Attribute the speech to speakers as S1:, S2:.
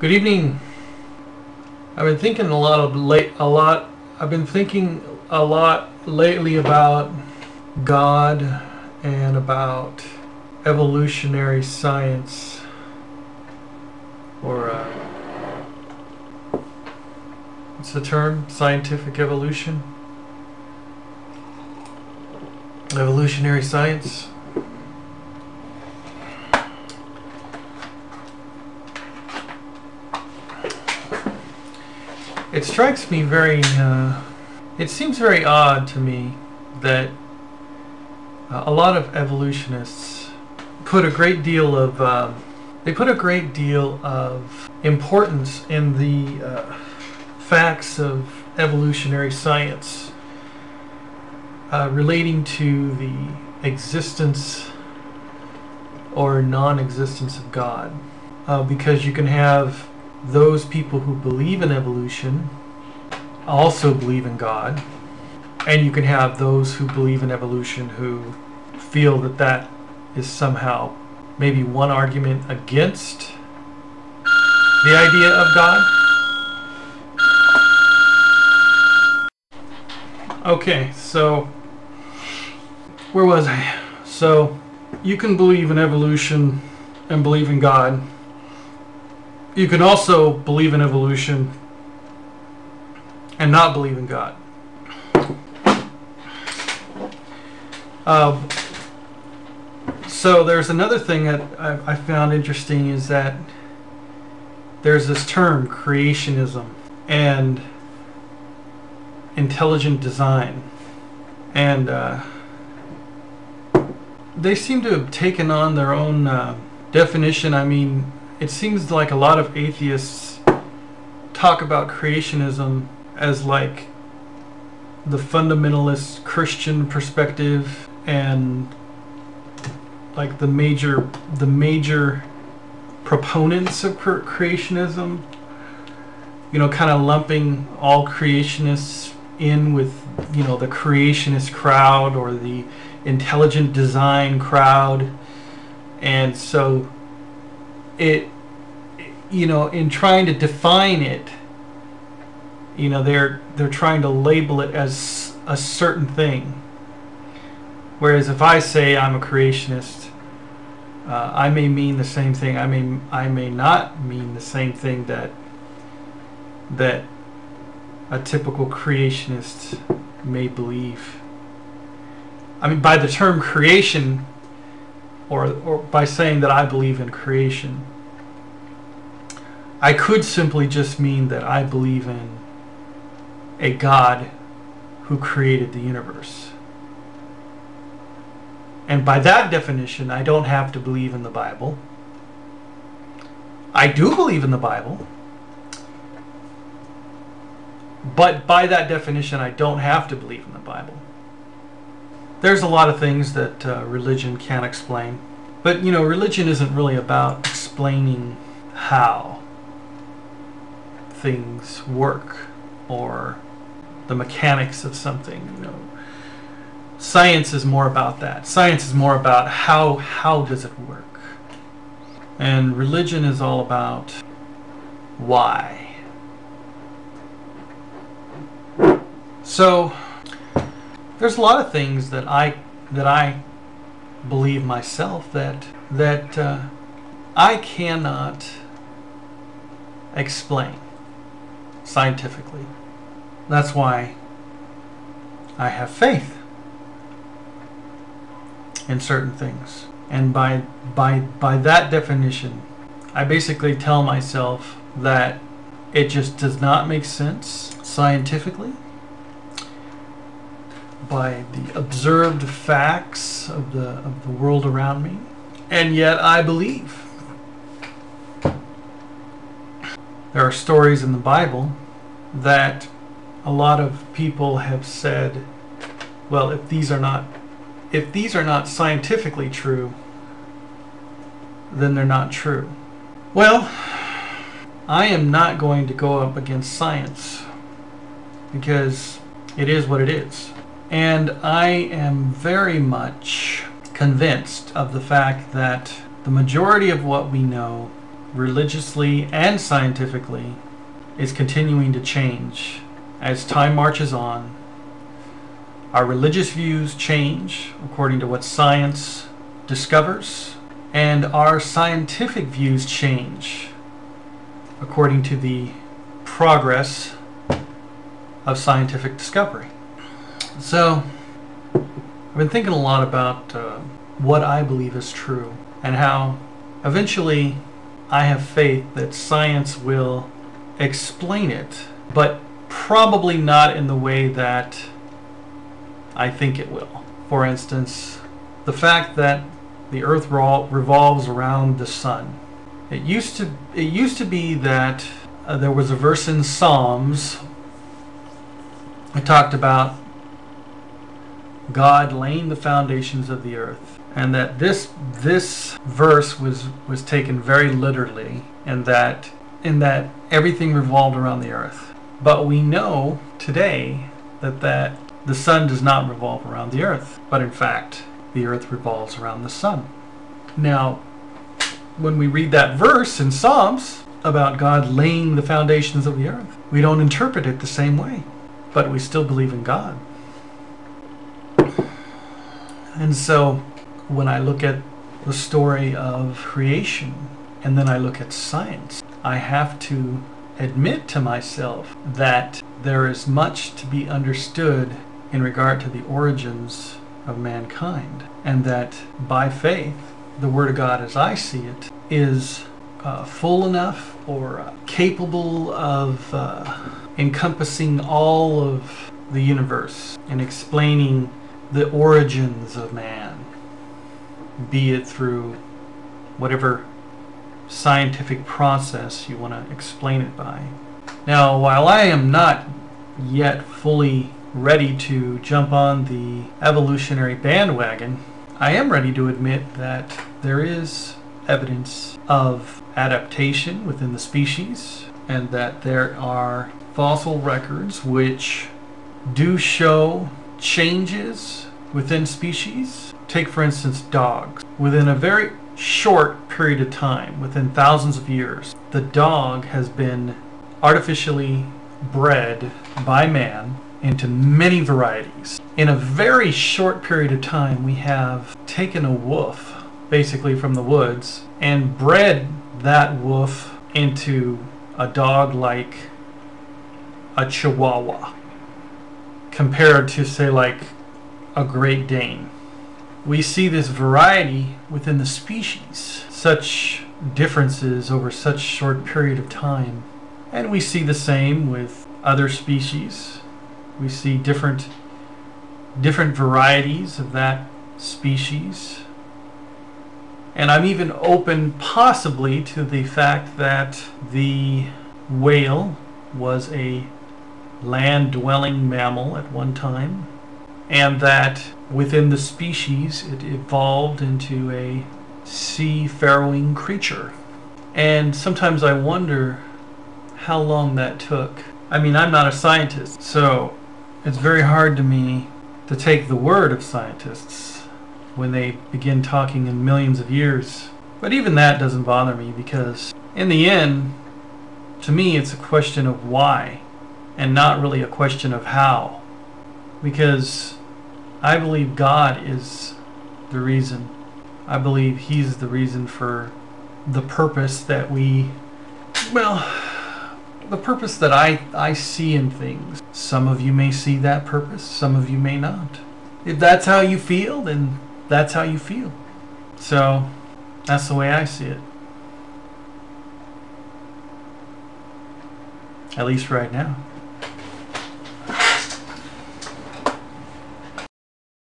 S1: Good evening. I've been thinking I've been thinking a lot lately about God and about evolutionary science, or what's the term? Scientific evolution? Evolutionary science? It strikes me it seems very odd to me that a lot of evolutionists put a great deal of importance in the facts of evolutionary science relating to the existence or non-existence of God, because you can have those people who believe in evolution also believe in God, and you can have those who believe in evolution who feel that that is somehow maybe one argument against the idea of God. Okay, so where was I? So you can believe in evolution and believe in God. You can also believe in evolution and not believe in God. So there's another thing that I found interesting, is that there's this term, creationism, and intelligent design. And they seem to have taken on their own definition. I mean, it seems like a lot of atheists talk about creationism as like the fundamentalist Christian perspective, and like the major proponents of creationism, kind of lumping all creationists in with, the creationist crowd or the intelligent design crowd. And so it, in trying to define it, they're trying to label it as a certain thing. Whereas if I say I'm a creationist, I may mean the same thing. I may not mean the same thing that a typical creationist may believe. I mean, by the term creation, or by saying that I believe in creation, I could simply just mean that I believe in a God who created the universe. And by that definition, I don't have to believe in the Bible. I do believe in the Bible, but by that definition, I don't have to believe in the Bible. There's a lot of things that religion can't explain. But, religion isn't really about explaining how things work or the mechanics of something. Science is more about that. Science is more about how does it work. And religion is all about why. So there's a lot of things that I believe myself that I cannot explain scientifically. That's why I have faith in certain things. And by that definition, I basically tell myself that it just does not make sense scientifically, by the observed facts of the world around me, and yet I believe. There are stories in the Bible that a lot of people have said, well, if these are not scientifically true, then they're not true. Well, I am not going to go up against science, because it is what it is. And I am very much convinced of the fact that the majority of what we know religiously and scientifically, is continuing to change as time marches on. Our religious views change according to what science discovers, and our scientific views change according to the progress of scientific discovery. So, I've been thinking a lot about what I believe is true, and how eventually I have faith that science will explain it, but probably not in the way that I think it will. For instance, the fact that the earth revolves around the sun. It used to be that there was a verse in Psalms that talked about God laying the foundations of the earth, and that this verse was taken very literally, and that everything revolved around the earth. But we know today that the sun does not revolve around the earth, but in fact the earth revolves around the sun. Now, when we read that verse in Psalms about God laying the foundations of the earth, we don't interpret it the same way, but we still believe in God. And so when I look at the story of creation, and then I look at science, I have to admit to myself that there is much to be understood in regard to the origins of mankind, and that by faith, the Word of God as I see it is full enough or capable of encompassing all of the universe and explaining the origins of man, be it through whatever scientific process you want to explain it by. Now, while I am not yet fully ready to jump on the evolutionary bandwagon, I am ready to admit that there is evidence of adaptation within the species, and that there are fossil records which do show changes within species. Take, for instance, dogs. Within a very short period of time, within thousands of years, the dog has been artificially bred by man into many varieties. In a very short period of time, we have taken a wolf, basically from the woods, and bred that wolf into a dog like a Chihuahua, compared to, say, like a Great Dane. We see this variety within the species, such differences over such short period of time. And we see the same with other species. We see different varieties of that species. And I'm even open possibly to the fact that the whale was a land-dwelling mammal at one time, and that within the species it evolved into a sea-farrowing creature. And sometimes I wonder how long that took. I mean, I'm not a scientist, so it's very hard to me to take the word of scientists when they begin talking in millions of years. But even that doesn't bother me, because in the end, to me, it's a question of why, and not really a question of how. Because I believe God is the reason. I believe He's the reason for the purpose that the purpose that I see in things. Some of you may see that purpose, some of you may not. If that's how you feel, then that's how you feel. So, that's the way I see it. At least right now.